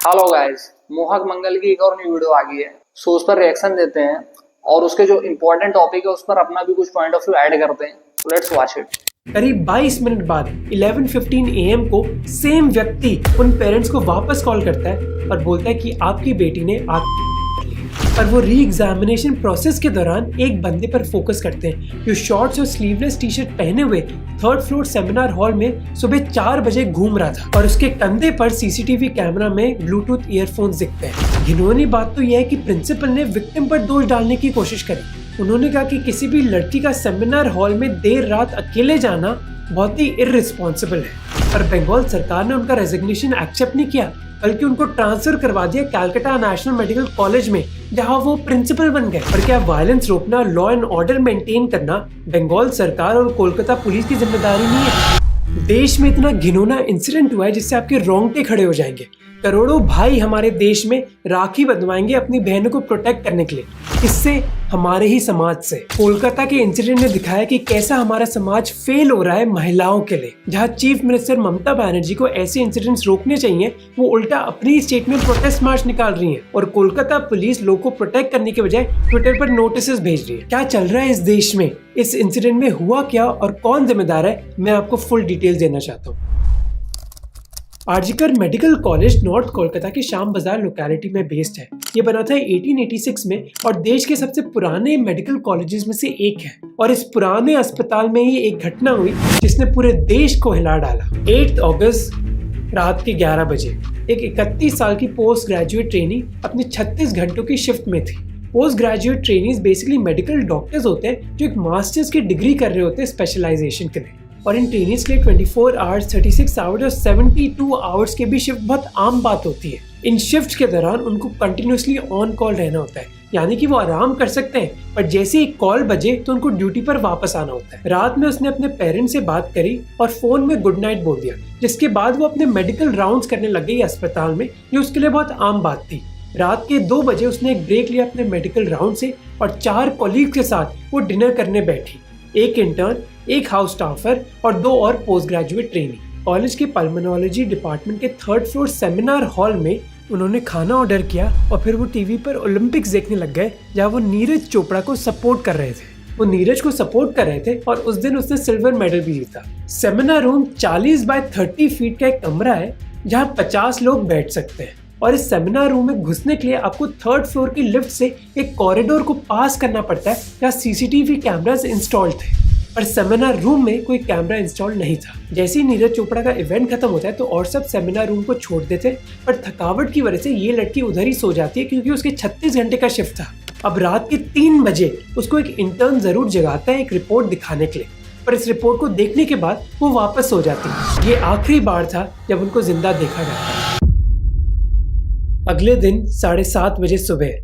Hello guys, मोहक मंगल की एक और नई वीडियो आ गई है। सो उस पर रिएक्शन देते हैं और उसके जो इंपॉर्टेंट टॉपिक है उस पर अपना भी कुछ पॉइंट ऑफ व्यू ऐड करते हैं। So let's watch it. करीब 22 मिनट बाद 11:15 AM को सेम व्यक्ति उन पेरेंट्स को वापस कॉल करता है और बोलता है कि आपकी बेटी ने पर वो री एग्जामिनेशन प्रोसेस के दौरान एक बंदे पर फोकस करते हैं जो शॉर्ट्स और स्लीवलेस टी शर्ट पहने हुए 3rd फ्लोर सेमिनार हॉल में सुबह 4 बजे घूम रहा था और उसके कंधे पर सीसीटीवी कैमरा में ब्लूटूथ ईयरफोन्स दिखते हैं। घिनौनी बात तो यह है कि प्रिंसिपल ने विक्टिम पर दोष डालने की कोशिश करी। उन्होंने कहा कि किसी भी लड़की का सेमिनार हॉल में देर रात अकेले जाना बहुत ही इररिस्पॉन्सिबल है, पर बंगाल सरकार ने उनका रेजिग्नेशन एक्सेप्ट नहीं किया बल्कि उनको ट्रांसफर करवा दिया कैलकाटा नेशनल मेडिकल कॉलेज में, जहां वो प्रिंसिपल बन गए। पर क्या वायलेंस रोकना, लॉ एंड ऑर्डर मेंटेन करना बंगाल सरकार और कोलकाता पुलिस की जिम्मेदारी नहीं है? देश में इतना घिनौना इंसिडेंट हुआ है जिससे आपके रोंगटे खड़े हो जाएंगे। करोड़ों भाई हमारे देश में राखी बंधवाएंगे अपनी बहनों को प्रोटेक्ट करने के लिए, इससे हमारे ही समाज से। कोलकाता के इंसिडेंट ने दिखाया कि कैसा हमारा समाज फेल हो रहा है महिलाओं के लिए। जहां चीफ मिनिस्टर ममता बनर्जी को ऐसे इंसिडेंट्स रोकने चाहिए, वो उल्टा अपनी स्टेट में प्रोटेस्ट मार्च निकाल रही है और कोलकाता पुलिस लोगों को प्रोटेक्ट करने के बजाय ट्विटर पर नोटिस भेज रही है। क्या चल रहा है इस देश में? इस इंसिडेंट में हुआ क्या और कौन जिम्मेदार है, मैं आपको फुल डिटेल देना चाहता हूँ। RG Kar medical college north Kolkata के श्याम बाजार लोकेलिटी में बेस्ड है। ये बना था 1886 में और देश के सबसे पुराने मेडिकल कॉलेजेस में से एक है। और इस पुराने अस्पताल में ही एक घटना हुई जिसने पूरे देश को हिला डाला। 8 अगस्त रात के 11 बजे एक 31 साल की पोस्ट ग्रेजुएट ट्रेनी अपनी 36 घंटों की शिफ्ट में थी। Post graduate trainees basically medical doctors होते हैं जो एक मास्टर्स की डिग्री कर रहे होते हैं स्पेशलाइजेशन के लिए। और इन ट्रेनीज के लिए 24 आवर्स, 36 आवर्स और 72 आवर्स के भी शिफ्ट बहुत आम बात होती है। इन शिफ्ट के दौरान उनको कंटिन्यूसली ऑन कॉल रहना होता है, यानी कि वो आराम कर सकते हैं पर जैसे ही कॉल बजे तो उनको ड्यूटी पर वापस आना होता है। रात में उसने अपने पेरेंट्स से बात करी और फोन में गुड नाइट बोल दिया, जिसके बाद वो अपने मेडिकल राउंड्स करने लग गई अस्पताल में, जो उसके लिए बहुत आम बात थी। रात के 2 बजे उसने एक ब्रेक लिया अपने मेडिकल राउंड से और 4 कॉलीग के साथ वो डिनर करने बैठी। एक इंटर्न, एक हाउस स्टाफर और 2 और पोस्ट ग्रेजुएट ट्रेनी। कॉलेज के पल्मोनोलॉजी डिपार्टमेंट के 3rd फ्लोर सेमिनार हॉल में उन्होंने खाना ऑर्डर किया और फिर वो टीवी पर ओलंपिक्स देखने लग गए, जहाँ वो नीरज चोपड़ा को सपोर्ट कर रहे थे। वो नीरज को सपोर्ट कर रहे थे और उस दिन उसने सिल्वर मेडल भी जीता। सेमिनार रूम 40 बाय 30 फीट का एक कमरा है जहाँ 50 लोग बैठ सकते हैं और इस सेमिनार रूम में घुसने के लिए आपको 3rd फ्लोर की लिफ्ट से एक कॉरिडोर को पास करना पड़ता है जहाँ सीसीटीवी कैमरास इंस्टॉल्ड थे। पर सेमिनार रूम में कोई कैमरा इंस्टॉल नहीं था। जैसे ही नीरज चोपड़ा का इवेंट खत्म होता है तो और सब सेमिनार रूम को छोड़ देते, पर थकावट की वजह से ये लड़की उधर ही सो जाती है क्योंकि उसके 36 घंटे का शिफ्ट था। अब रात के 3 बजे उसको एक इंटर्न जरूर जगाता है एक रिपोर्ट दिखाने के लिए, पर इस रिपोर्ट को देखने के बाद वो वापस सो जाती है। ये आखिरी बार था जब उनको जिंदा देखा गया। अगले दिन 7:30 बजे सुबह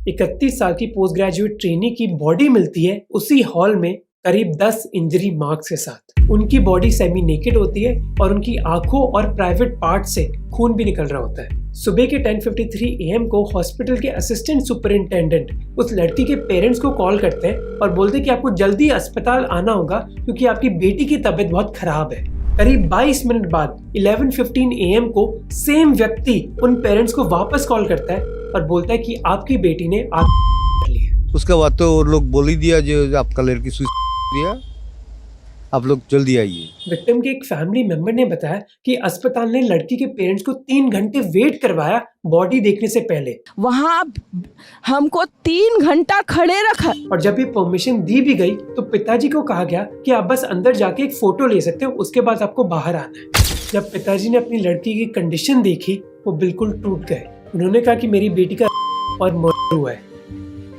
31 साल की पोस्ट ग्रेजुएट ट्रेनी की बॉडी मिलती है उसी हॉल में करीब 10 इंजरी मार्क्स के साथ। उनकी बॉडी सेमी नेकेड होती है और उनकी आंखों और प्राइवेट पार्ट से खून भी निकल रहा होता है। सुबह के 10:53 AM को हॉस्पिटल के असिस्टेंट सुपरिंटेंडेंट उस लड़की के पेरेंट्स को कॉल करते हैं और बोलते हैं कि आपको जल्दी अस्पताल आना होगा क्योंकि आपकी बेटी की तबीयत बहुत खराब है। करीब 22 मिनट बाद 11:15 AM को सेम व्यक्ति उन पेरेंट्स को वापस कॉल करता है और बोलता है कि आपकी बेटी ने कर ली है। उसके बाद तो लोग बोल ही दिया जो आपका लड़की सुसाइड दिया, आप लोग जल्दी आइए। विक्टिम के एक फैमिली मेंबर ने बताया कि अस्पताल ने लड़की के पेरेंट्स को 3 घंटे वेट करवाया बॉडी देखने से पहले। वहाँ हमको 3 घंटा खड़े रखा और जब ये परमिशन दी भी गई तो पिताजी को कहा गया कि आप बस अंदर जाके एक फोटो ले सकते हो, उसके बाद आपको बाहर आना है। जब पिताजी ने अपनी लड़की की कंडीशन देखी वो बिल्कुल टूट गए। उन्होंने कहा कि मेरी बेटी का और मर्डर हुआ है,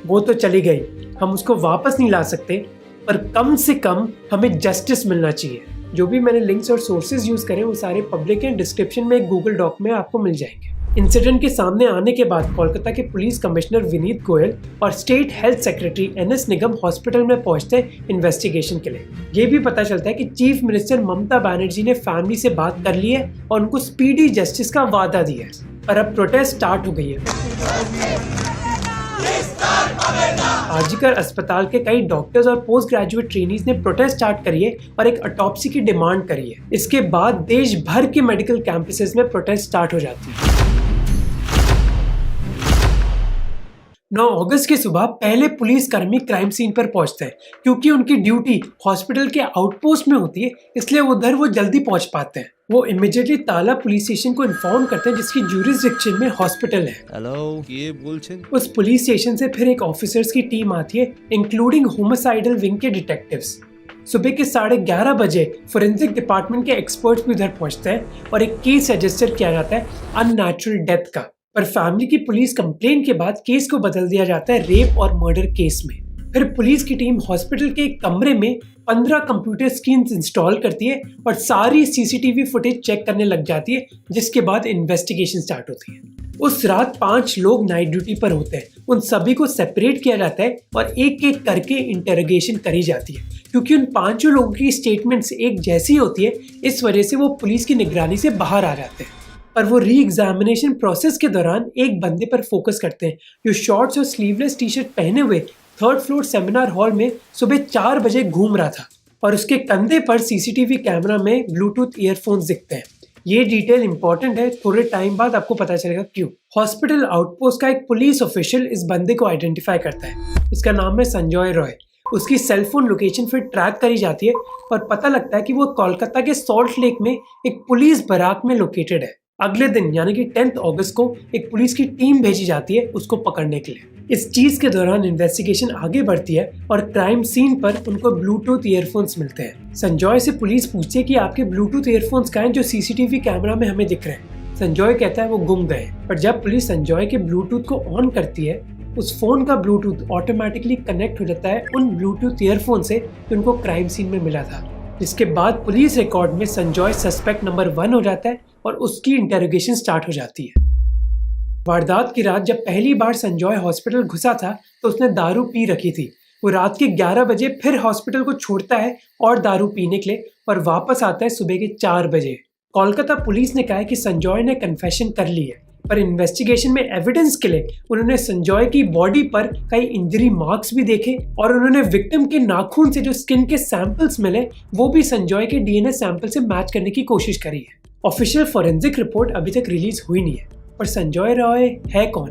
वो तो चली गई, हम उसको वापस नहीं ला सकते, पर कम से कम हमें जस्टिस मिलना चाहिए। जो भी मैंने लिंक्स और सोर्सेज यूज करे वो सारे पब्लिक हैं, डिस्क्रिप्शन में एक गूगल डॉक में आपको मिल जाएंगे। इंसिडेंट के सामने आने के बाद कोलकाता के पुलिस कमिश्नर विनीत गोयल और स्टेट हेल्थ सेक्रेटरी NS निगम हॉस्पिटल में पहुंचते हैं इन्वेस्टिगेशन के लिए। ये भी पता चलता है कि चीफ मिनिस्टर ममता बनर्जी ने फैमिली से बात कर ली है और उनको स्पीडी जस्टिस का वादा दिया है। पर अब प्रोटेस्ट स्टार्ट हो गई है। आरजीकर अस्पताल के कई डॉक्टर्स और पोस्ट ग्रेजुएट ट्रेनीज ने प्रोटेस्ट स्टार्ट करी है और एक ऑटोप्सी की डिमांड करी है। इसके बाद देश भर के मेडिकल कैंपसेस में प्रोटेस्ट स्टार्ट हो जाती है। 9 अगस्त की सुबह पहले पुलिस कर्मी क्राइम सीन पर पहुंचते हैं। क्योंकि उनकी ड्यूटी हॉस्पिटल के आउटपोस्ट में होती है, इसलिए उधर वो जल्दी पहुंच पाते हैं। वो इमीडिएटली ताला पुलिस स्टेशन को इन्फॉर्म करते हैं, जिसकी ज्यूरिसडिक्शन में हॉस्पिटल है। हेलो, ये बोलছেন? उस पुलिस स्टेशन से फिर एक ऑफिसर्स की टीम आती है, इंक्लूडिंग होमिसाइडल विंग के डिटेक्टिव्स। सुबह के 11:30 बजे फोरेंसिक डिपार्टमेंट के एक्सपर्ट्स भी उधर पहुंचते हैं और एक केस रजिस्टर किया जाता है अननेचुरल डेथ का। पर फैमिली की पुलिस कंप्लेंट के बाद केस को बदल दिया जाता है रेप और मर्डर केस में। फिर पुलिस की टीम हॉस्पिटल के एक कमरे में 15 कंप्यूटर स्क्रीन इंस्टॉल करती है और सारी सीसीटीवी फुटेज चेक करने लग जाती है, जिसके बाद इन्वेस्टिगेशन स्टार्ट होती है। उस रात 5 लोग नाइट ड्यूटी पर होते हैं। उन सभी को सेपरेट किया जाता है और एक एक करके इंटरोगेशन करी जाती है। क्योंकि उन 5 लोगों की स्टेटमेंट्स एक जैसी होती है, इस वजह से वो पुलिस की निगरानी से बाहर आ जाते हैं। पर वो री एग्जामिनेशन प्रोसेस के दौरान एक बंदे पर फोकस करते हैं, जो शॉर्ट्स और स्लीवलेस टी शर्ट पहने हुए 3rd फ्लोर सेमिनार हॉल में सुबह 4 बजे घूम रहा था और उसके कंधे पर सीसीटीवी कैमरा में ब्लूटूथ ईयरफोन्स दिखते हैं। ये डिटेल इंपॉर्टेंट है, थोड़े टाइम बाद आपको पता चलेगा क्यों। हॉस्पिटल आउटपोस्ट का एक पुलिस ऑफिशियल इस बंदे को आइडेंटिफाई करता है। इसका नाम है संजय रॉय। उसकी सेलफोन लोकेशन फिर ट्रैक करी जाती है और पता लगता है कि वो कोलकाता के सॉल्ट लेक में एक पुलिस बराक में लोकेटेड है। अगले दिन यानी कि 10 अगस्त को एक पुलिस की टीम भेजी जाती है उसको पकड़ने के लिए। इस चीज के दौरान इन्वेस्टिगेशन आगे बढ़ती है और क्राइम सीन पर उनको ब्लूटूथ ईयरफोन्स मिलते हैं। संजय से पुलिस पूछती है कि आपके ब्लूटूथ ईयरफोन्स कहाँ हैं जो सीसीटीवी कैमरा में हमें दिख रहे हैं। संजय कहता है वो गुम गए। पर जब पुलिस संजय के ब्लूटूथ को ऑन करती है, उस फोन का ब्लूटूथ ऑटोमेटिकली कनेक्ट हो जाता है उन ब्लूटूथ ईयरफोन से जो उनको क्राइम सीन में मिला था। जिसके बाद पुलिस रिकॉर्ड में संजय सस्पेक्ट नंबर 1 हो जाता है और उसकी इंटेरोगेशन स्टार्ट हो जाती है। वारदात की रात जब पहली बार संजय हॉस्पिटल घुसा था तो उसने दारू पी रखी थी। वो रात के 11 बजे फिर हॉस्पिटल को छोड़ता है और दारू पीने के लिए और वापस आता है सुबह के 4 बजे। कोलकाता पुलिस ने कहा है कि संजय ने कन्फेशन कर ली है, पर इन्वेस्टिगेशन में एविडेंस के लिए उन्होंने संजय की बॉडी पर कई इंजरी मार्क्स भी देखे और उन्होंने विक्टिम के नाखून से जो स्किन के सैंपल्स मिले वो भी संजय के डीएनए सैंपल से मैच करने की कोशिश करी है। ऑफिशियल फॉरेंसिक रिपोर्ट अभी तक रिलीज हुई नहीं है। पर संजय रॉय है कौन?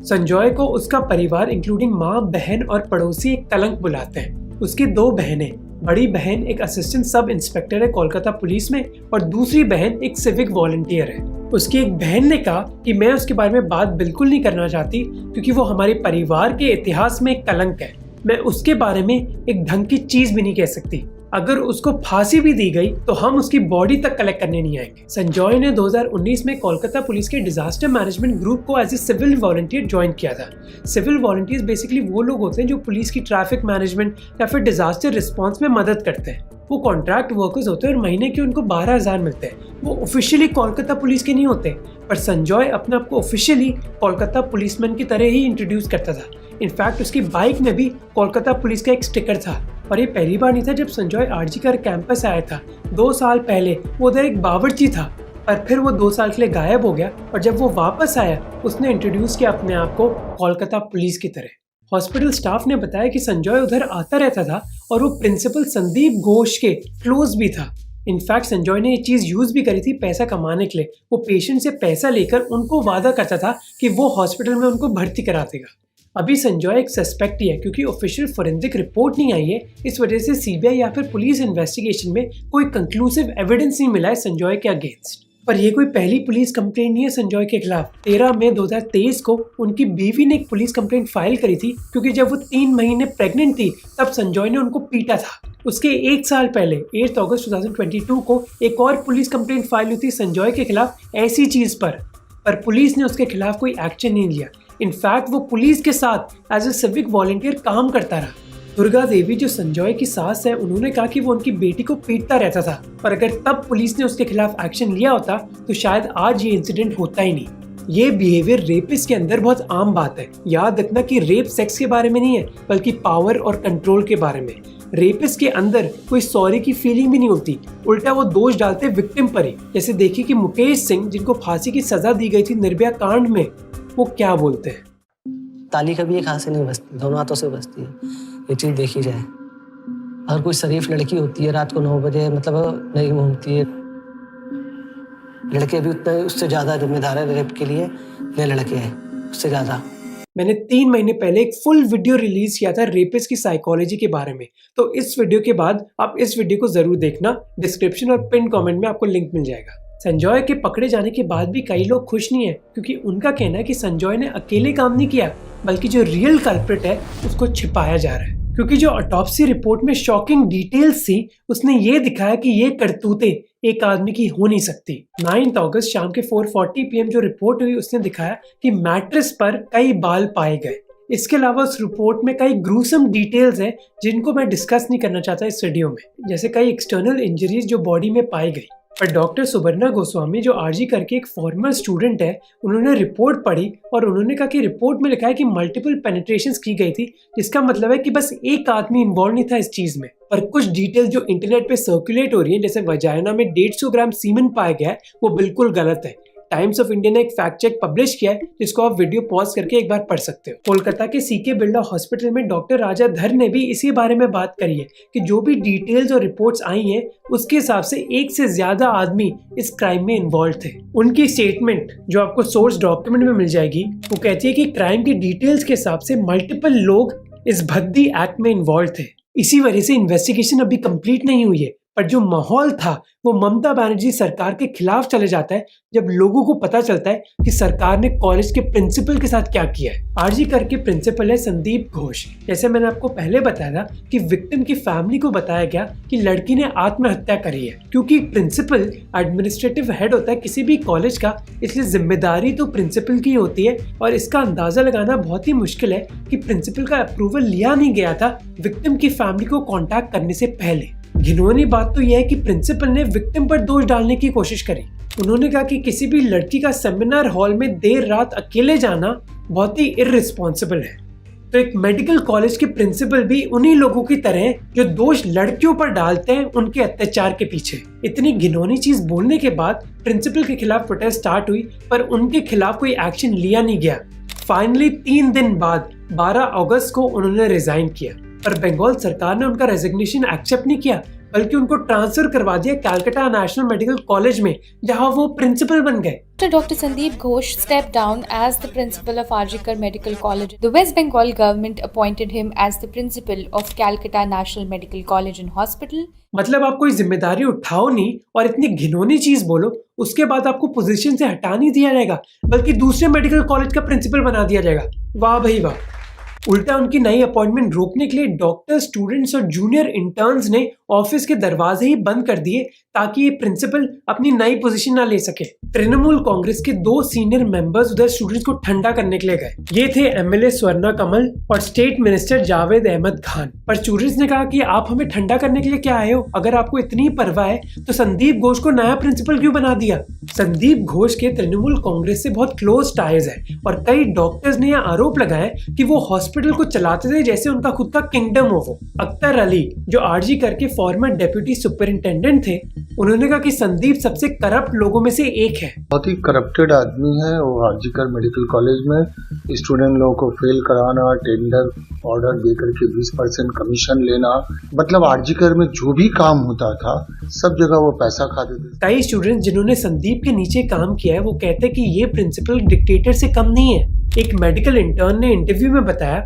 संजय को उसका परिवार इंक्लूडिंग माँ, बहन और पड़ोसी एक कलंक बुलाते हैं। उसकी 2 बहनें, बड़ी बहन एक असिस्टेंट सब इंस्पेक्टर है कोलकाता पुलिस में और दूसरी बहन एक सिविक वॉलंटियर है। उसकी एक बहन ने कहा कि मैं उसके बारे में बात बिल्कुल नहीं करना चाहती क्योंकि वो हमारे परिवार के इतिहास में एक कलंक है। मैं उसके बारे में एक ढंग की चीज भी नहीं कह सकती। अगर उसको फांसी भी दी गई तो हम उसकी बॉडी तक कलेक्ट करने नहीं आएंगे। संजय ने 2019 में कोलकाता पुलिस के डिजास्टर मैनेजमेंट ग्रुप को as a civil volunteer join किया था। सिविल वॉलंटियर्स बेसिकली वो लोग होते हैं जो पुलिस की ट्रैफिक मैनेजमेंट या फिर डिजास्टर रिस्पॉन्स में मदद करते हैं। वो कॉन्ट्रैक्ट वर्कर्स होते हैं और महीने के उनको 12,000 मिलते हैं। वो ऑफिशियली कोलकाता पुलिस के नहीं होते, पर संजय अपने आप को ऑफिशियली कोलकाता पुलिसमैन की तरह ही इंट्रोड्यूस करता था। इनफैक्ट उसकी बाइक में भी कोलकाता पुलिस का एक स्टिकर था। और ये पहली बार नहीं था जब संजय आरजी कर कैंपस आया था। 2 साल पहले वो उधर एक बावर्ची था, पर फिर वो 2 साल के लिए गायब हो गया और जब वो वापस आया उसने इंट्रोड्यूस किया अपने आप को कोलकाता पुलिस की तरह। हॉस्पिटल स्टाफ ने बताया कि संजय उधर आता रहता था और वो प्रिंसिपल संदीप घोष के क्लोज भी था। इनफैक्ट संजय ने ये चीज़ यूज भी करी थी पैसा कमाने के लिए। वो पेशेंट से पैसा लेकर उनको वादा करता था कि वो हॉस्पिटल में उनको भर्ती करा देगा। अभी संजय एक सस्पेक्ट ही है क्योंकि ऑफिशियल फोरेंसिक रिपोर्ट नहीं आई है। इस वजह से सीबीआई या फिर पुलिस इन्वेस्टिगेशन में कोई कंक्लूसिव एविडेंस नहीं मिला है संजय के अगेंस्ट। पर ये कोई पहली पुलिस कंप्लेंट नहीं है संजय के खिलाफ। 13 मई 2023 को उनकी बीवी ने एक पुलिस कंप्लेंट फाइल करी थी क्योंकि जब वो 3 महीने प्रेग्नेंट थी तब संजय ने उनको पीटा था। उसके 1 साल पहले 8 अगस्त 2022 को एक और पुलिस कंप्लेंट फाइल हुई थी संजय के खिलाफ ऐसी चीज पर पुलिस ने उसके खिलाफ कोई एक्शन नहीं लिया। इनफैक्ट वो पुलिस के साथ एज ए सिविक वॉलंटियर काम करता रहा। दुर्गा देवी जो संजय की सास है, उन्होंने कहा कि वो उनकी बेटी को पीटता रहता था, पर अगर तब पुलिस ने उसके खिलाफ एक्शन लिया होता तो शायद आज ये इंसिडेंट होता ही नहीं। ये बिहेवियर रेपिस्ट के अंदर बहुत आम बात है। याद रखना कि रेप सेक्स के बारे में नहीं है बल्कि पावर और कंट्रोल के बारे में। रेपिस्ट के अंदर कोई सॉरी की फीलिंग भी नहीं होती, उल्टा वो दोष डालते विक्टिम पर ही। जैसे देखिए कि मुकेश सिंह जिनको फांसी की सजा दी गई थी निर्भया कांड में, वो क्या बोलते हैं। ताली कभी एक हाथ से नहीं बजती, दोनों हाथों से बजती है। ये चीज़ देखी जाए। अगर कोई शरीफ लड़की होती है रात को 9 बजे मतलब नहीं घूमती है। लड़के भी उतने उससे ज़्यादा जिम्मेदार है रेप के लिए, ये लड़के हैं उससे ज़्यादा। मैंने 3 महीने पहले एक फुल वीडियो रिलीज किया था रेपिस्ट की साइकोलॉजी के बारे में, तो इस वीडियो के बाद आप इस वीडियो को जरूर देखना। डिस्क्रिप्शन और पिन कमेंट में आपको लिंक मिल जाएगा। संजय के पकड़े जाने के बाद भी कई लोग खुश नहीं है, क्योंकि उनका कहना है कि संजय ने अकेले काम नहीं किया, बल्कि जो रियल कल्प्रिट है उसको छिपाया जा रहा है। क्योंकि जो ऑटोप्सी रिपोर्ट में शॉकिंग डिटेल्स थी, उसने ये दिखाया कि ये करतूतें एक आदमी की हो नहीं सकती। 9 अगस्त शाम के 4:40 PM जो रिपोर्ट हुई, उसने दिखाया कि मैट्रेस पर कई बाल पाए गए। इसके अलावा उस रिपोर्ट में कई ग्रूसम डिटेल्स हैं जिनको मैं डिस्कस नहीं करना चाहता इस वीडियो में, जैसे कई एक्सटर्नल इंजरीज जो बॉडी में पाई गई। पर डॉक्टर सुबर्णा गोस्वामी जो आरजी करके एक फॉर्मर स्टूडेंट है, उन्होंने रिपोर्ट पढ़ी और उन्होंने कहा कि रिपोर्ट में लिखा है कि मल्टीपल पेनिट्रेशंस की गई थी, जिसका मतलब है कि बस एक आदमी इन्वॉल्व नहीं था इस चीज में। पर कुछ डिटेल जो इंटरनेट पे सर्कुलेट हो रही है, जैसे वजाइना में 150 ग्राम सीमेन पाया गया है, वो बिल्कुल गलत है। टाइम्स ऑफ इंडिया ने एक फैक्ट चेक पब्लिश किया है, जिसको आप वीडियो पॉज करके एक बार पढ़ सकते हो। कोलकाता के सीके बिरला हॉस्पिटल में डॉक्टर राजा धर ने भी इसी बारे में बात करी है कि जो भी डिटेल्स और रिपोर्ट्स आई हैं, उसके हिसाब से एक से ज्यादा आदमी इस क्राइम में इन्वॉल्व थे। उनकी स्टेटमेंट जो आपको सोर्स डॉक्यूमेंट में मिल जाएगी, वो कहती है कि क्राइम की डिटेल्स के हिसाब से मल्टीपल लोग इस भद्दी एक्ट में इन्वॉल्व थे। इसी वजह से इन्वेस्टिगेशन अभी कंप्लीट नहीं हुई है, पर जो माहौल था वो ममता बनर्जी सरकार के खिलाफ चले जाता है जब लोगों को पता चलता है कि सरकार ने कॉलेज के प्रिंसिपल के साथ क्या किया है। आरजी करके प्रिंसिपल है संदीप घोष। जैसे मैंने आपको पहले बताया था कि विक्टिम की फैमिली को बताया गया कि लड़की ने आत्महत्या करी है, क्योंकि प्रिंसिपल एडमिनिस्ट्रेटिव हेड होता है किसी भी कॉलेज का, इसलिए जिम्मेदारी तो प्रिंसिपल की होती है। और इसका अंदाजा लगाना बहुत ही मुश्किल है कि प्रिंसिपल का अप्रूवल लिया नहीं गया था विक्टिम की फैमिली को कॉन्टैक्ट करने से पहले। घिनौनी बात तो यह है कि प्रिंसिपल ने विक्टिम पर दोष डालने की कोशिश करी। उन्होंने कहा कि किसी भी लड़की का सेमिनार हॉल में देर रात अकेले जाना बहुत ही इररिस्पॉन्सिबल है। तो एक मेडिकल कॉलेज के प्रिंसिपल भी उन्हीं लोगों की तरह जो दोष लड़कियों पर डालते हैं उनके अत्याचार के पीछे। इतनी घिनौनी चीज बोलने के बाद प्रिंसिपल के खिलाफ प्रोटेस्ट स्टार्ट हुई, पर उनके खिलाफ कोई एक्शन लिया नहीं गया। फाइनली 3 दिन बाद 12 अगस्त को उन्होंने रिजाइन किया, पर बंगाल सरकार ने उनका रेजिग्नेशन एक्सेप्ट नहीं किया, बल्कि उनको ट्रांसफर करवा दिया कलकत्ता नेशनल मेडिकल कॉलेज में, जहां वो प्रिंसिपल बन गए। Dr. Sandeep Ghosh stepped down as the principal of RG Medical College. The West Bengal government appointed him as the principal of Calcutta National Medical College and Hospital. मतलब आप कोई जिम्मेदारी उठाओ नहीं और इतनी घिनौनी चीज बोलो, उसके बाद आपको पोजीशन से हटा नहीं दिया जाएगा, बल्कि दूसरे मेडिकल कॉलेज का प्रिंसिपल बना दिया जाएगा। वाह भाई वाह। उल्टा उनकी नई अपॉइंटमेंट रोकने के लिए डॉक्टर, स्टूडेंट्स और जूनियर इंटर्न्स ने ऑफिस के दरवाजे ही बंद कर दिए ताकि ये प्रिंसिपल अपनी नई पोजीशन ना ले सके। तृणमूल कांग्रेस के 2 सीनियर मेंबर्स उधर स्टूडेंट्स को ठंडा करने के लिए गए। ये थे एमएलए स्वर्णा कमल और स्टेट मिनिस्टर जावेद अहमद खान। पर स्टूडेंट्स ने कहा कि आप हमें ठंडा करने के लिए क्या आए हो? अगर आपको इतनी परवाह है तो संदीप घोष को नया प्रिंसिपल क्यों बना दिया? संदीप घोष के तृणमूल कांग्रेस से बहुत क्लोज टाइज है और कई डॉक्टर्स ने यह आरोप लगाया कि वो हॉस्पिटल को चलाते थे जैसे उनका खुद का किंगडम हो। वो अख्तर अली जो आरजी करके फॉर्मर डेप्यूटी सुपरिंटेंडेंट थे, उन्होंने कहा कि संदीप सबसे करप्ट लोगों में से एक है। बहुत ही करप्टेड आदमी है वो। आरजीकर मेडिकल कॉलेज में स्टूडेंट लोगों को फेल कराना, टेंडर ऑर्डर देकर के 20% कमीशन लेना, मतलब आरजीकर में जो भी काम होता था सब जगह वो पैसा खाते थे। कई स्टूडेंट्स जिन्होंने संदीप के नीचे काम किया है वो कहते हैं कि ये प्रिंसिपल डिक्टेटर से कम नहीं है। एक मेडिकल इंटर्न ने इंटरव्यू में बताया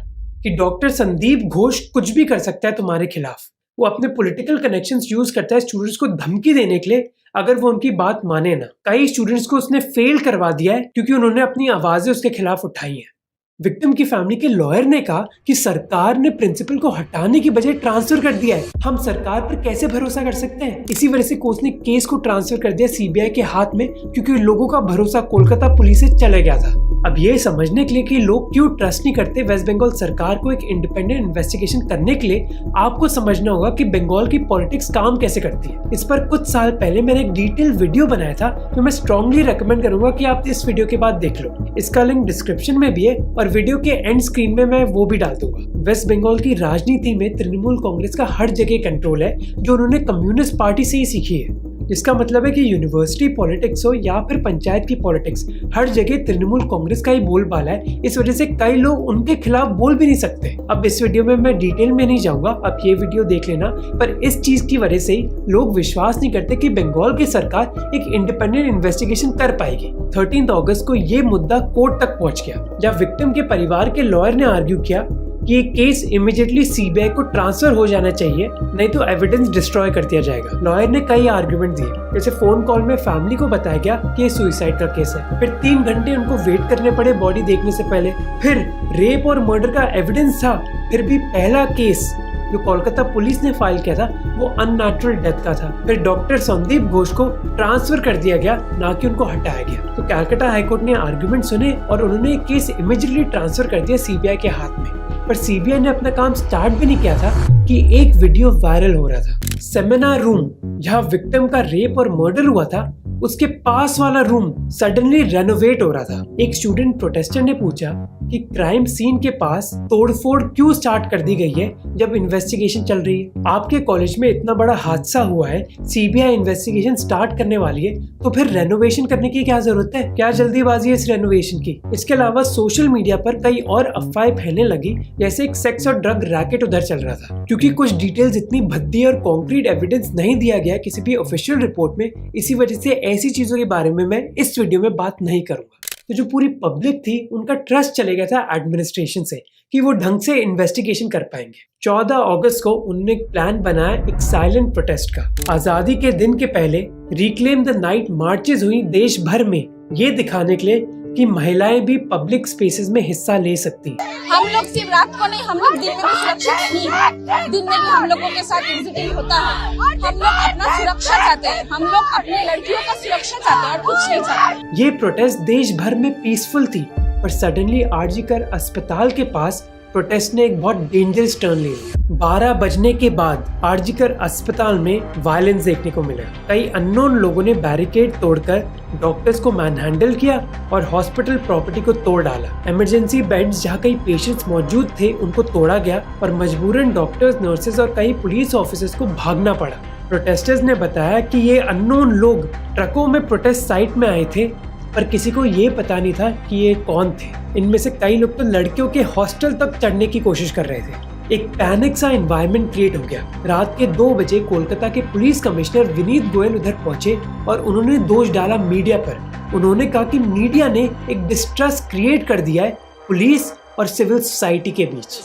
कि डॉक्टर संदीप घोष कुछ भी कर सकता है तुम्हारे खिलाफ। वो अपने पॉलिटिकल कनेक्शंस यूज करता है स्टूडेंट्स को धमकी देने के लिए, अगर वो उनकी बात माने ना। कई स्टूडेंट्स को उसने फेल करवा दिया है क्योंकि उन्होंने अपनी आवाजें उसके खिलाफ उठाई हैं। विक्टिम की फैमिली के लॉयर ने कहा कि सरकार ने प्रिंसिपल को हटाने की बजाय ट्रांसफर कर दिया है। हम सरकार पर कैसे भरोसा कर सकते हैं? इसी वजह से कोर्ट ने केस को ट्रांसफर कर दिया सीबीआई के हाथ में, क्योंकि लोगों का भरोसा कोलकाता पुलिस से चले गया था। अब ये समझने के लिए कि लोग क्यों ट्रस्ट नहीं करते वेस्ट बंगाल सरकार को एक इंडिपेंडेंट इन्वेस्टिगेशन करने के लिए, आपको समझना होगा कि बंगाल की पॉलिटिक्स काम कैसे करती है। इस पर कुछ साल पहले मैंने एक डिटेल वीडियो बनाया था जो मैं स्ट्रांगली रेकमेंड करूंगा कि आप इस वीडियो के बाद देख लो। इसका लिंक डिस्क्रिप्शन में भी है और वीडियो के एंड स्क्रीन में मैं वो भी डाल दूंगा। वेस्ट बंगाल की राजनीति में तृणमूल कांग्रेस का हर जगह कंट्रोल है, जो उन्होंने कम्युनिस्ट पार्टी से ही सीखी है। जिसका मतलब है कि यूनिवर्सिटी पॉलिटिक्स हो या फिर पंचायत की पॉलिटिक्स, हर जगह तृणमूल कांग्रेस का ही बोलबाला है। इस वजह से कई लोग उनके खिलाफ बोल भी नहीं सकते। अब इस वीडियो में मैं डिटेल में नहीं जाऊंगा, अब ये वीडियो देख लेना। पर इस चीज की वजह से ही लोग विश्वास नहीं करते कि बंगाल की सरकार एक इंडिपेंडेंट इन्वेस्टिगेशन कर पाएगी। 13 अगस्त को ये मुद्दा कोर्ट तक पहुंच गया, जब विक्टिम के परिवार के लॉयर ने आर्ग्यू किया कि ये केस इमीडिएटली सीबीआई को ट्रांसफर हो जाना चाहिए, नहीं तो एविडेंस डिस्ट्रॉय कर दिया जाएगा। लॉयर ने कई आर्गुमेंट दिए, जैसे फोन कॉल में फैमिली को बताया गया कि ये सुसाइड का केस है, फिर 3 घंटे उनको वेट करने पड़े बॉडी देखने से पहले, फिर रेप और मर्डर का एविडेंस था, फिर भी पहला केस जो कोलकाता पुलिस ने फाइल किया था वो अननेचुरल डेथ का था, फिर डॉक्टर संदीप घोष को ट्रांसफर कर दिया गया, ना कि उनको हटाया गया। तो कलकत्ता हाईकोर्ट ने आर्गुमेंट सुने और उन्होंने केस इमीडिएटली ट्रांसफर कर दिया सीबीआई के हाथ में। पर सीबीआई ने अपना काम स्टार्ट भी नहीं किया था कि एक वीडियो वायरल हो रहा था। सेमिनार रूम जहाँ विक्टिम का रेप और मर्डर हुआ था, उसके पास वाला रूम सडनली रेनोवेट हो रहा था। एक स्टूडेंट प्रोटेस्टर ने पूछा कि क्राइम सीन के पास तोड़फोड़ क्यों स्टार्ट कर दी गई है जब इन्वेस्टिगेशन चल रही है। आपके कॉलेज में इतना बड़ा हादसा हुआ है, सीबीआई इन्वेस्टिगेशन स्टार्ट करने वाली है, तो फिर रेनोवेशन करने की क्या जरूरत है? क्या जल्दीबाजी है इस रेनोवेशन की? इसके अलावा सोशल मीडिया पर कई और अफवाहें फैलने लगी, जैसे एक सेक्स और ड्रग रैकेट उधर चल रहा था। क्योंकि कुछ डिटेल्स इतनी भद्दी और कॉन्क्रीट एविडेंस नहीं दिया गया किसी भी ऑफिशियल रिपोर्ट में, इसी वजह से ऐसी चीजों के बारे में मैं इस वीडियो में बात नहीं करूंगा। तो जो पूरी पब्लिक थी उनका ट्रस्ट चले गया था एडमिनिस्ट्रेशन से कि वो ढंग से इन्वेस्टिगेशन कर पाएंगे। 14 अगस्त को उन्होंने प्लान बनाया एक साइलेंट प्रोटेस्ट का। आजादी के दिन के पहले रिक्लेम द नाइट मार्चेस हुई देश भर में, ये दिखाने के लिए कि महिलाएं भी पब्लिक स्पेसेस में हिस्सा ले सकती हैं। हम लोग सिर्फ रात को नहीं, हम लोग दिन में भी सुरक्षित नहीं है। दिन में भी हम लोगों के साथ विजिटिंग होता है। हम लोग अपना सुरक्षा चाहते हैं, हम लोग अपनी लड़कियों का सुरक्षा चाहते हैं और कुछ नहीं चाहते। ये प्रोटेस्ट देश भर में पीसफुल थी, पर सडनली आरजीकर अस्पताल के पास प्रोटेस्ट ने एक बहुत डेंजरस टर्न ले लिया। 12 बजने के बाद आरजीकर अस्पताल में वायलेंस देखने को मिला। कई अननोन लोगों ने बैरिकेड तोड़कर डॉक्टर्स को मैनहैंडल किया और हॉस्पिटल प्रॉपर्टी को तोड़ डाला। इमरजेंसी बेड्स जहाँ कई पेशेंट्स मौजूद थे उनको तोड़ा गया और मजबूरन डॉक्टर्स, नर्सेज और कई पुलिस ऑफिसर्स को भागना पड़ा। प्रोटेस्टर्स ने बताया कि ये अननोन लोग ट्रकों में प्रोटेस्ट साइट में आए थे, पर किसी को ये पता नहीं था कि ये कौन थे। इनमें से कई लोग तो लड़कियों के हॉस्टल तक चढ़ने की कोशिश कर रहे थे। एक पैनिक सा एनवायरनमेंट क्रिएट हो गया। रात के 2 बजे कोलकाता के पुलिस कमिश्नर विनीत गोयल उधर पहुंचे और उन्होंने दोष डाला मीडिया पर। उन्होंने कहा कि मीडिया ने एक डिस्ट्रस्ट क्रिएट कर दिया है पुलिस और सिविल सोसाइटी के बीच।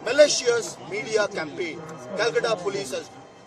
Malicious media campaign. Calcutta police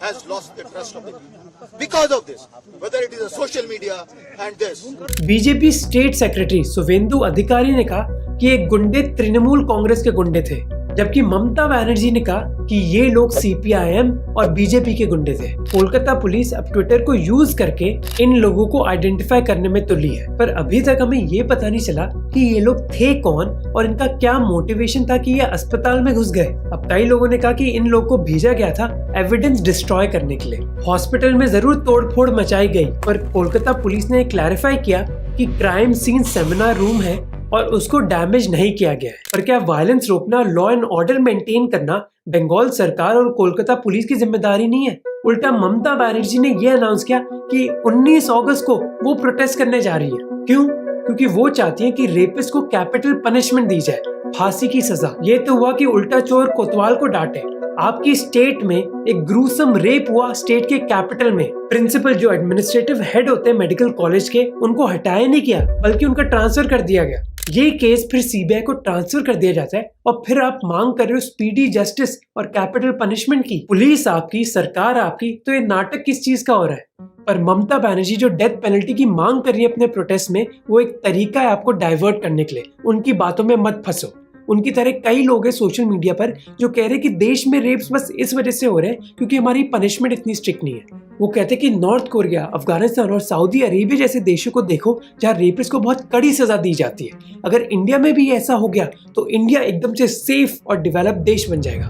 has lost the trust of the people because of this, whether it is a social media and this. BJP state secretary Suvendu अधिकारी ने कहा कि ये गुंडे तृणमूल कांग्रेस के गुंडे थे, जबकि ममता बनर्जी ने कहा कि ये लोग सीपीआईएम और बीजेपी के गुंडे थे। कोलकाता पुलिस अब ट्विटर को यूज करके इन लोगों को आइडेंटिफाई करने में तुली है, पर अभी तक हमें ये पता नहीं चला कि ये लोग थे कौन और इनका क्या मोटिवेशन था कि ये अस्पताल में घुस गए। अब कई लोगों ने कहा कि इन लोगों को भेजा गया था एविडेंस डिस्ट्रॉय करने के लिए। हॉस्पिटल में जरूर तोड़फोड़ मचाई गई, पर कोलकाता पुलिस ने क्लैरिफाई किया कि क्राइम सीन सेमिनार रूम है और उसको डैमेज नहीं किया गया है। पर क्या वायलेंस रोकना, लॉ एंड ऑर्डर मेंटेन करना बंगाल सरकार और कोलकाता पुलिस की जिम्मेदारी नहीं है? उल्टा ममता बनर्जी ने यह अनाउंस किया कि 19 अगस्त को वो प्रोटेस्ट करने जा रही है। क्यों? क्योंकि वो चाहती है कि रेपिस्ट को कैपिटल पनिशमेंट दी जाए, फांसी की सजा। ये तो हुआ कि उल्टा चोर कोतवाल को डांटे। आपकी स्टेट में एक ग्रूसम रेप हुआ स्टेट के कैपिटल में। प्रिंसिपल जो एडमिनिस्ट्रेटिव हेड होते हैं मेडिकल कॉलेज के, उनको हटाया नहीं किया बल्कि उनका ट्रांसफर कर दिया गया। ये केस फिर सीबीआई को ट्रांसफर कर दिया जाता है और फिर आप मांग कर रहे हो स्पीडी जस्टिस और कैपिटल पनिशमेंट की। पुलिस आपकी, सरकार आपकी, तो ये नाटक किस चीज का हो रहा है? पर ममता बनर्जी जो डेथ पेनल्टी की मांग कर रही है अपने प्रोटेस्ट में, वो एक तरीका है आपको डाइवर्ट करने के लिए। उनकी बातों में मत फंसो। उनकी तरह कई लोग हैं सोशल मीडिया पर जो कह रहे हैं कि देश में रेप्स बस इस वजह से हो रहे हैं क्योंकि हमारी पनिशमेंट इतनी स्ट्रिक्ट नहीं है। वो कहते हैं कि नॉर्थ कोरिया, अफगानिस्तान और सऊदी अरेबिया जैसे देशों को देखो जहाँ रेपिस्ट को बहुत कड़ी सजा दी जाती है। अगर इंडिया में भी ऐसा हो गया तो इंडिया एकदम से सेफ और डेवलप देश बन जाएगा,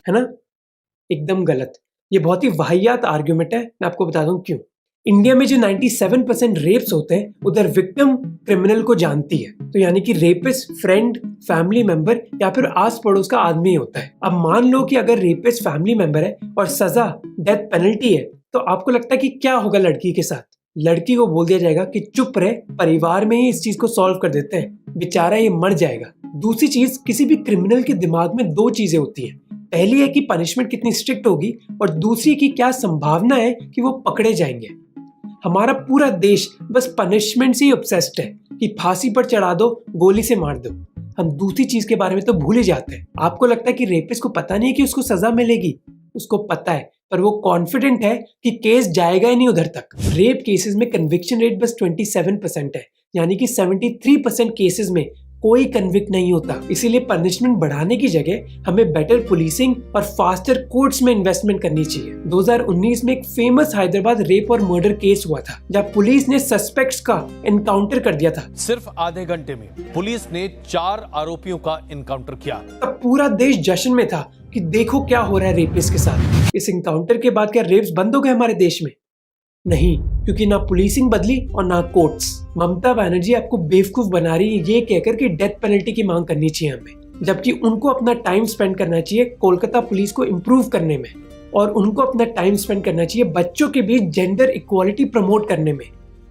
है ना? एकदम गलत। ये बहुत ही वाहियात आर्ग्यूमेंट है। मैं आपको बता दूं क्यों। इंडिया में जो 97% रेप्स होते हैं उधर विक्टिम क्रिमिनल को जानती है, तो यानी कि रेपिस्ट फ्रेंड, फैमिली मेंबर या फिर आस पड़ोस का आदमी होता है। अब मान लो कि अगर रेपिस्ट फैमिली मेंबर है और सजा डेथ पेनल्टी है, तो आपको लगता है कि क्या होगा लड़की के साथ? लड़की को बोल दिया जाएगा कि चुप रहे, परिवार में ही इस चीज को सॉल्व कर देते हैं, बेचारा ये मर जाएगा। दूसरी चीज, किसी भी क्रिमिनल के दिमाग में दो चीजें होती हैं। पहली है कि पनिशमेंट कितनी स्ट्रिक्ट होगी और दूसरी की क्या संभावना है कि वो पकड़े जाएंगे। हमारा पूरा देश बस पनिशमेंट से ही ऑब्सेस्ड है कि फांसी पर चढ़ा दो, गोली से मार दो। हम दूसरी चीज के बारे में तो भूल ही जाते हैं। आपको लगता है कि रेपिस्ट को पता नहीं है कि उसको सजा मिलेगी? उसको पता है, पर वो कॉन्फिडेंट है कि केस जाएगा ही नहीं उधर तक। रेप केसेस में कन्विक्शन रेट बस 27% है, यानी कि 73% केसेस में कोई कन्विक्ट नहीं होता। इसीलिए पनिशमेंट बढ़ाने की जगह हमें बेटर पुलिसिंग और फास्टर कोर्ट्स में इन्वेस्टमेंट करनी चाहिए। 2019 में एक फेमस हैदराबाद रेप और मर्डर केस हुआ था, जब पुलिस ने सस्पेक्ट्स का एनकाउंटर कर दिया था। सिर्फ आधे घंटे में पुलिस ने 4 आरोपियों का एनकाउंटर किया। तब पूरा देश जश्न में था कि देखो क्या हो रहा है रेपिस्ट के साथ। इस एनकाउंटर के बाद क्या रेप्स बंद हो गए हमारे देश में? नहीं, क्योंकि ना पुलिसिंग बदली और ना कोर्ट्स। ममता बनर्जी आपको बेवकूफ बना रही है ये कहकर कि डेथ पेनल्टी की मांग करनी चाहिए हमें, जबकि उनको अपना टाइम स्पेंड करना चाहिए कोलकाता पुलिस को इम्प्रूव करने में, और उनको अपना टाइम स्पेंड करना चाहिए बच्चों के बीच जेंडर इक्वालिटी प्रमोट करने में।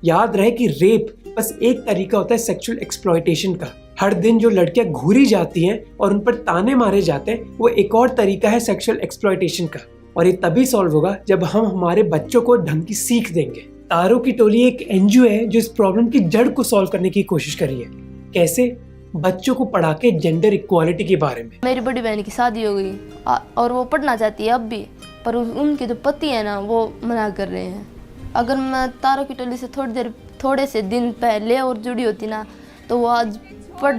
याद रहे कि रेप बस एक तरीका होता है सेक्सुअल एक्सप्लॉयटेशन का। हर दिन जो लड़कियां घूरी जाती हैं और उन पर ताने मारे जाते हैं, वो एक और तरीका है सेक्सुअल एक्सप्लॉयटेशन का। और ये तभी सॉल्व होगा जब हम हमारे बच्चों को ढंग की सीख देंगे। तारों की टोली एक एनजीओ है जो इस प्रॉब्लम की जड़ को सॉल्व करने की कोशिश कर रही है। कैसे? बच्चों को पढ़ा के जेंडर इक्वालिटी के बारे में। मेरी बड़ी बहन की शादी हो गई और वो पढ़ना चाहती है अब भी, पर उनके जो पति है ना वो मना कर रहे हैं। अगर मैं तारों की टोली से थोड़े से दिन पहले और जुड़ी होती ना, तो वो आज पढ़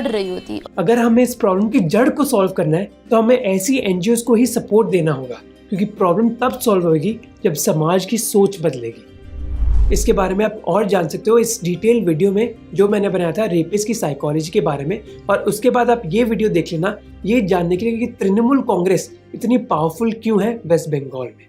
रही होती। अगर हमें इस प्रॉब्लम की जड़ को सॉल्व करना है तो हमें ऐसी एनजीओज को ही सपोर्ट देना होगा, क्योंकि प्रॉब्लम तब सॉल्व होगी जब समाज की सोच बदलेगी। इसके बारे में आप और जान सकते हो इस डिटेल वीडियो में जो मैंने बनाया था रेपिस्ट की साइकोलॉजी के बारे में, और उसके बाद आप ये वीडियो देख लेना ये जानने के लिए कि तृणमूल कांग्रेस इतनी पावरफुल क्यों है वेस्ट बंगाल में।